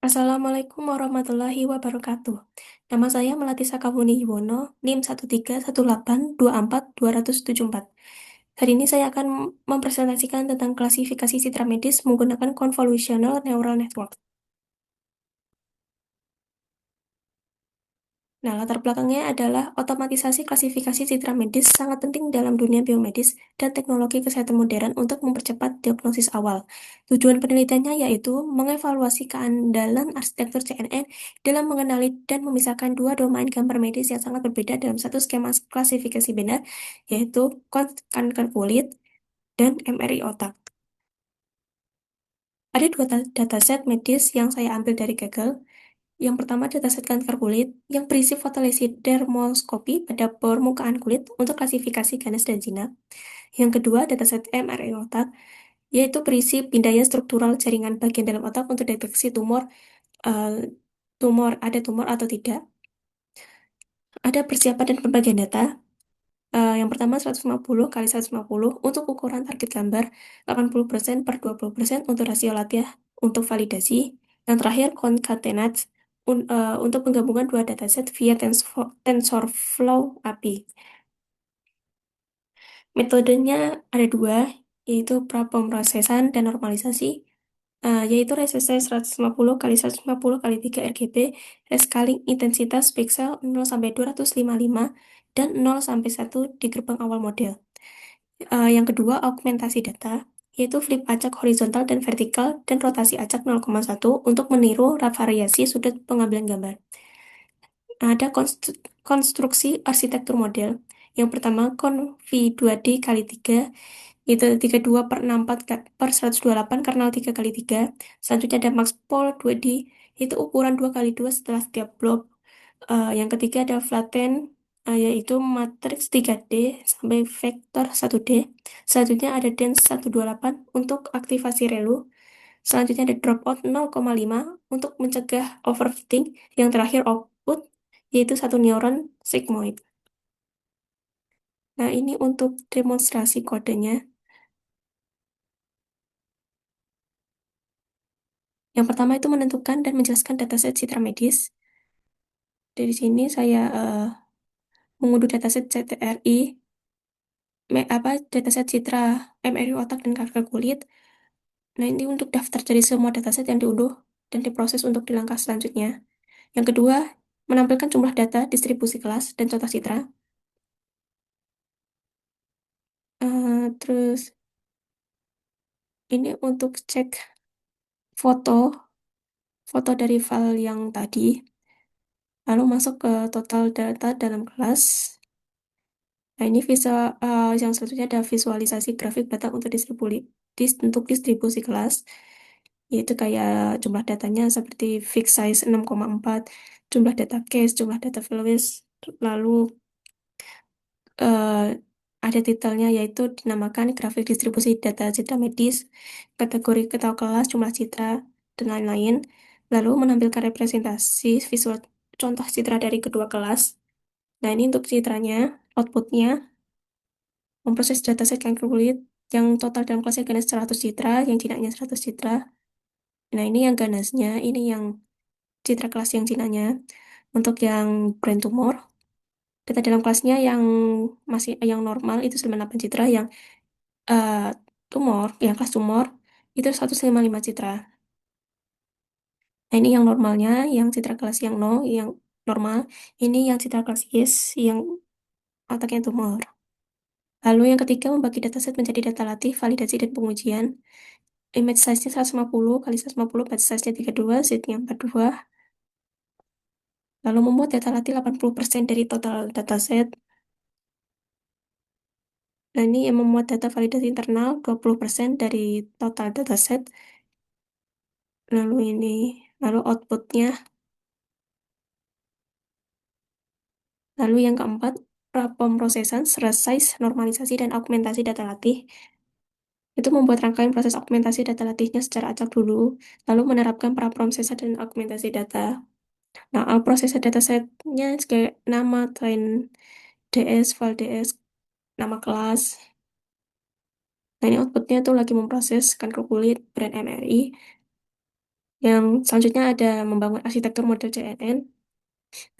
Assalamualaikum warahmatullahi wabarakatuh. Nama saya Melati Sakabuni Yuwono, NIM 131824274. Hari ini saya akan mempresentasikan tentang klasifikasi citra medis menggunakan convolutional neural network. Nah, latar belakangnya adalah otomatisasi klasifikasi citra medis sangat penting dalam dunia biomedis dan teknologi kesehatan modern untuk mempercepat diagnosis awal. Tujuan penelitiannya yaitu mengevaluasi keandalan arsitektur CNN dalam mengenali dan memisahkan dua domain gambar medis yang sangat berbeda dalam satu skema klasifikasi benar, yaitu kanker kulit dan MRI otak. Ada dua dataset medis yang saya ambil dari Google. Yang pertama, dataset kanker kulit yang berisi fotolesi dermoskopi pada permukaan kulit untuk klasifikasi ganas dan jinak. Yang kedua, dataset MRI otak, yaitu berisi pindaian struktural jaringan bagian dalam otak untuk deteksi eh, ada tumor atau tidak. Ada persiapan dan pembagian data. Yang pertama 150 kali 150 untuk ukuran target gambar, 80% per 20% untuk rasio latihan untuk validasi. Yang terakhir concatenate untuk penggabungan dua dataset via TensorFlow API. Metodenya ada dua, yaitu prapemrosesan dan normalisasi, yaitu resesi 150 kali 150 kali 3 RGB, rescaling intensitas pixel 0 sampai 255 dan 0 sampai 1 di gerbang awal model. Yang kedua, augmentasi data, yaitu flip acak horizontal dan vertikal dan rotasi acak 0,1 untuk meniru variasi sudut pengambilan gambar. Ada konstruksi arsitektur model. Yang pertama, konv 2D kali 3, itu 32 per 64 per 128 karena 3 kali 3. Selanjutnya ada maxpol 2D, itu ukuran 2 kali 2 setelah setiap blok. Yang ketiga ada flatten, yaitu matriks 3D sampai vektor 1D. Selanjutnya ada dense 128 untuk aktivasi relu. Selanjutnya ada dropout 0,5 untuk mencegah overfitting. Yang terakhir output, yaitu satu neuron sigmoid. Nah, ini untuk demonstrasi kodenya. Yang pertama itu menentukan dan menjelaskan dataset citra medis. Dari sini saya mengunduh dataset CTRI, dataset citra MRI otak dan kanker kulit. Nah, ini untuk daftar dari semua dataset yang diunduh dan diproses untuk di langkah selanjutnya. Yang kedua, menampilkan jumlah data, distribusi kelas, dan contoh citra. Terus, ini untuk cek foto, foto dari file yang tadi, lalu masuk ke total data dalam kelas. Nah, ini yang selanjutnya ada visualisasi grafik data untuk distribusi kelas, yaitu kayak jumlah datanya seperti fixed size 6,4, jumlah data case, jumlah data values, lalu eh, ada titelnya yaitu dinamakan grafik distribusi data citra medis, kategori atau kelas, jumlah citra, dan lain-lain. Lalu menampilkan representasi visual contoh citra dari kedua kelas. Nah, ini untuk citranya, outputnya, memproses dataset kanker kulit yang total dalam kelasnya ganas 100 citra, yang jinaknya 100 citra. Nah, ini yang ganasnya, ini yang citra kelas yang jinaknya. Untuk yang brain tumor, data dalam kelasnya yang normal itu 98 citra, yang eh, yang kelas tumor, itu 155 citra. Nah, ini yang normalnya, yang citra kelas yang no, yang normal. Ini yang citra kelas yes, yang otaknya tumor. Lalu yang ketiga, membagi dataset menjadi data latih, validasi, dan pengujian. Image size-nya 150 kali 150, batch size-nya 32, Z-nya 42. Lalu membuat data latih 80% dari total dataset. Nah, ini yang memuat data validasi internal 20% dari total dataset. Lalu outputnya. Lalu yang keempat, pemrosesan, size, normalisasi, dan augmentasi data latih. Itu membuat rangkaian proses augmentasi data latihnya secara acak dulu, lalu menerapkan praprosesor dan augmentasi data. Nah, proses datasetnya kayak nama, train DS, file DS, nama kelas. Nah, ini outputnya tuh lagi memproses kanker kulit, brand MRI. Yang selanjutnya ada membangun arsitektur model CNN.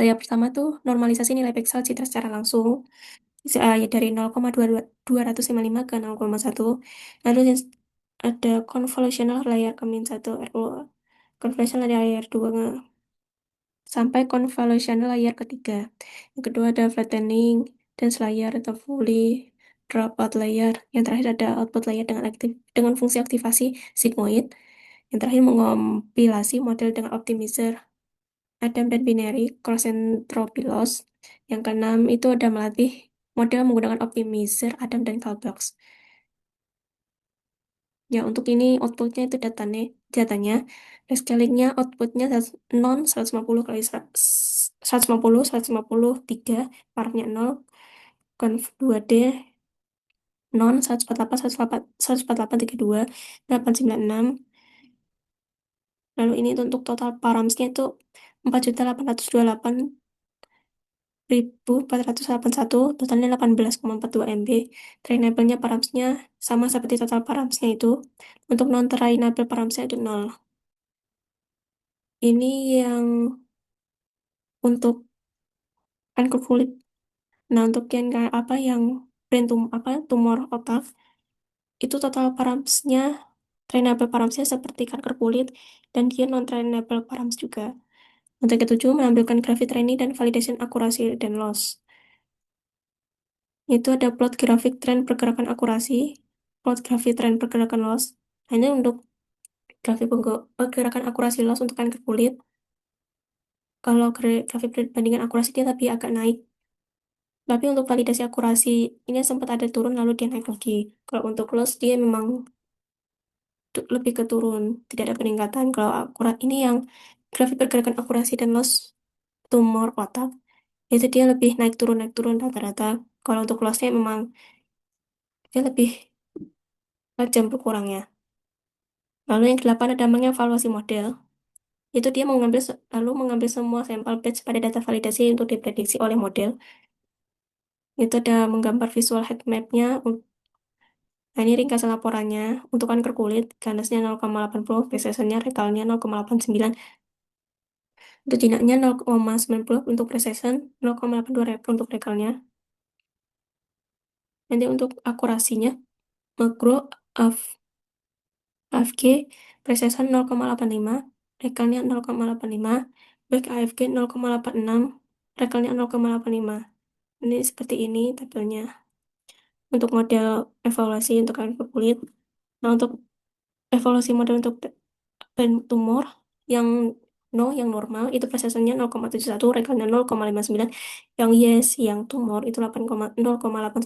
Layar pertama tuh normalisasi nilai piksel citra secara langsung. Ya dari 0,255 ke 0,1. Lalu ada convolutional layar ke min 1 RO. Convolutional layar 2 sampai convolutional layar ketiga. Yang kedua ada flattening, dense layer atau fully dropout layer. Yang terakhir ada output layer dengan fungsi aktivasi sigmoid. Yang terakhir mengompilasi model dengan optimizer Adam dan binary cross entropy loss. Yang keenam itu ada melatih model menggunakan optimizer Adam dan Kalbach. Ya, untuk ini outputnya itu datanya, rescalingnya outputnya non 150 kali 150, 153, parnya 0, conv 2D, non 148, 148, 32, 896. Lalu ini untuk total paramsnya itu 4.828.481, totalnya 18,42 MB. Trainable-nya paramsnya sama seperti total paramsnya itu. Untuk non-trainable paramsnya itu 0. Ini yang untuk kanker kulit. Nah, untuk yang kayak apa yang tumor otak itu total paramsnya trainable paramsnya seperti kanker kulit dan dia non trainable params juga. Untuk yang ketujuh menampilkan grafik training dan validation akurasi dan loss. Itu ada plot grafik tren pergerakan akurasi, plot grafik tren pergerakan loss. Nah, ini untuk grafik pergerakan akurasi loss untuk kanker kulit. Kalau grafik perbandingan akurasi dia tapi agak naik. Tapi untuk validasi akurasi ini sempat ada turun lalu dia naik lagi. Kalau untuk loss dia memang lebih ke turun, tidak ada peningkatan. Kalau akurat ini yang grafik pergerakan akurasi dan loss tumor otak itu dia lebih naik turun rata-rata. Kalau untuk lossnya memang dia lebih tajam berkurangnya. Lalu yang kedelapan ada mengevaluasi model. Itu dia lalu mengambil semua sampel batch pada data validasi untuk diprediksi oleh model. Itu ada menggambar visual heat map-nya. Nah, ini ringkasan laporannya. Untuk kanker kulit, ganasnya 0,80, precision-nya rekalnya 0,89, untuk jinaknya 0,90 untuk precision, 0,82 untuk rekalnya. Nanti untuk akurasinya, makro AFG, precision 0,85, rekalnya 0,85, back AFG 0,86, rekalnya 0,85. Ini seperti ini tabelnya. Untuk model evaluasi untuk kanker kulit. Nah, untuk evaluasi model untuk tumor yang yang normal itu precisionnya 0,71, rekalnya 0,59, yang yes yang tumor itu 0,81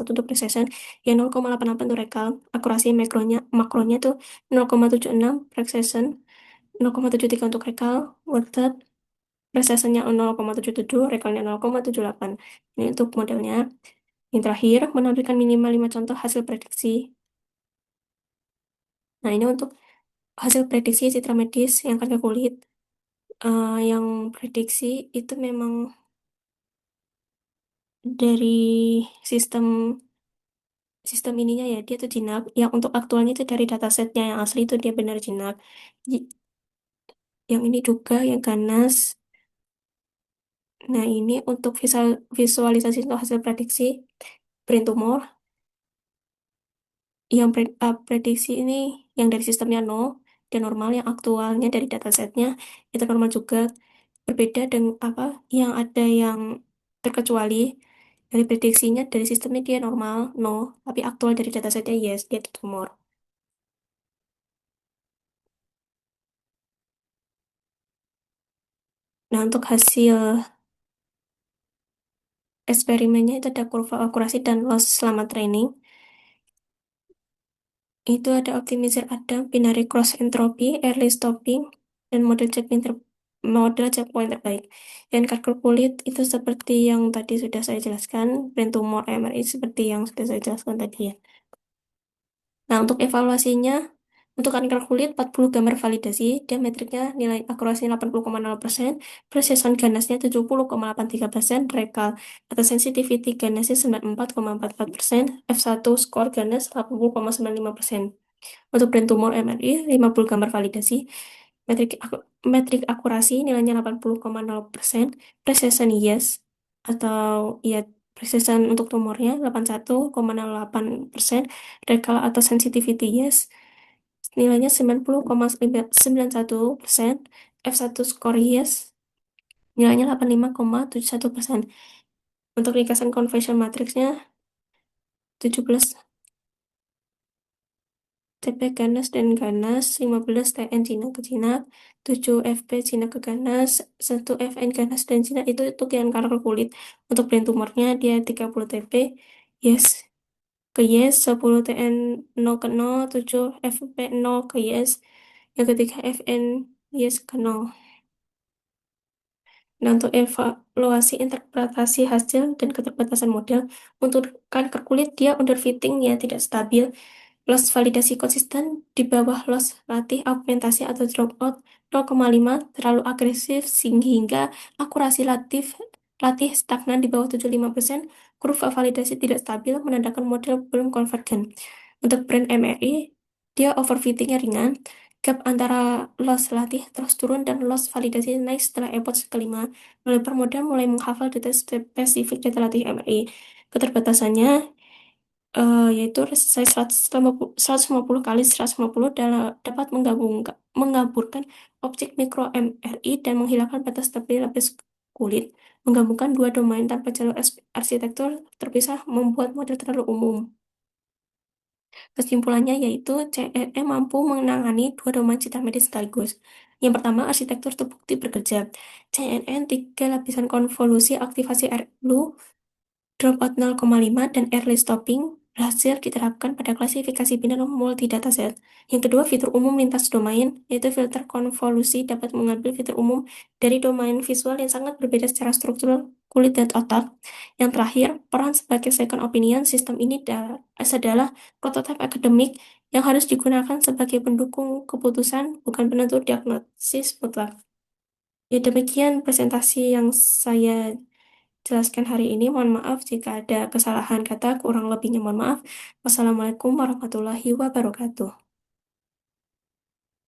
untuk precision, yang 0,88 untuk rekal. Akurasi makronya tuh 0,76 precision, 0,73 untuk rekal, worth precisionnya 0,77, rekalnya 0,78. Ini untuk modelnya. Yang terakhir menampilkan minimal 5 contoh hasil prediksi. Nah, ini untuk hasil prediksi citra medis yang kanker kulit. Yang prediksi itu memang dari sistem sistem ininya ya, dia tuh jinak. Yang untuk aktualnya itu dari datasetnya yang asli itu dia benar jinak. Yang ini juga yang ganas. Nah, ini untuk visualisasi untuk hasil prediksi brain tumor. Yang prediksi ini yang dari sistemnya no, dan normal yang aktualnya dari datasetnya itu normal juga. Berbeda dengan yang ada yang terkecuali dari prediksinya dari sistemnya dia normal no, tapi aktual dari datasetnya yes dia itu tumor. Nah, untuk hasil eksperimennya itu ada kurva akurasi dan loss selama training. Itu ada optimizer Adam, binary cross entropy, early stopping, dan model checkpoint terbaik. Dan kanker kulit itu seperti yang tadi sudah saya jelaskan, brain tumor MRI seperti yang sudah saya jelaskan tadi ya. Nah, untuk evaluasinya, untuk kanker kulit 40 gambar validasi, dia metriknya nilai akurasi 80,0%, precision ganasnya 70,83%, rekal atau sensitivity ganasnya 94,44%, F1 skor ganas 80,95%. Untuk brain tumor MRI, 50 gambar validasi, Metrik, metrik akurasi nilainya 80,0%, precision yes, atau ya precision untuk tumornya 81,08%, rekal atau sensitivity yes, nilainya 90,91%, F1 score yes, nilainya 85,71%. Untuk ringkasan conversion matriksnya 17 TP ganas dan ganas, 15 TN Cina ke Cina, 7 FP Cina ke ganas, 1 FN ganas dan Cina itu untuk yang kanker kulit. Untuk brain tumornya dia 30 TP, yes ke yes, 10 TN 0 ke 0, 7 FP 0 ke yes, yang ketiga FN yes ke 0. Nah, untuk evaluasi interpretasi hasil dan keterbatasan model, untuk kanker kulit dia underfitting ya tidak stabil, loss validasi konsisten di bawah loss latih augmentasi atau dropout 0,5 terlalu agresif sehingga akurasi latih stagnan di bawah 75%, kurva validasi tidak stabil menandakan model belum konvergen. Untuk brand MRI, dia overfittingnya ringan, gap antara loss latih terus turun dan loss validasi naik setelah epoch kelima. Developer model mulai menghafal data spesifik data latih MRI. Keterbatasannya yaitu size 150 kali 150 dapat menggabungkan objek mikro MRI dan menghilangkan batas tepi lapis kulit. Menggabungkan dua domain tanpa jalur arsitektur terpisah membuat model terlalu umum. Kesimpulannya yaitu CRM mampu menangani dua domain cita medis sekaligus. Yang pertama, arsitektur terbukti bekerja. CNN 3 lapisan konvolusi aktivasi RLU dropout 0,5 dan early stopping berhasil diterapkan pada klasifikasi biner multi dataset. Yang kedua, fitur umum lintas domain, yaitu filter konvolusi dapat mengambil fitur umum dari domain visual yang sangat berbeda secara struktural kulit dan otak. Yang terakhir, peran sebagai second opinion sistem ini adalah prototipe akademik yang harus digunakan sebagai pendukung keputusan, bukan penentu diagnosis mutlak. Ya, demikian presentasi yang saya jelaskan hari ini. Mohon maaf jika ada kesalahan kata, kurang lebihnya mohon maaf. Wassalamualaikum warahmatullahi wabarakatuh.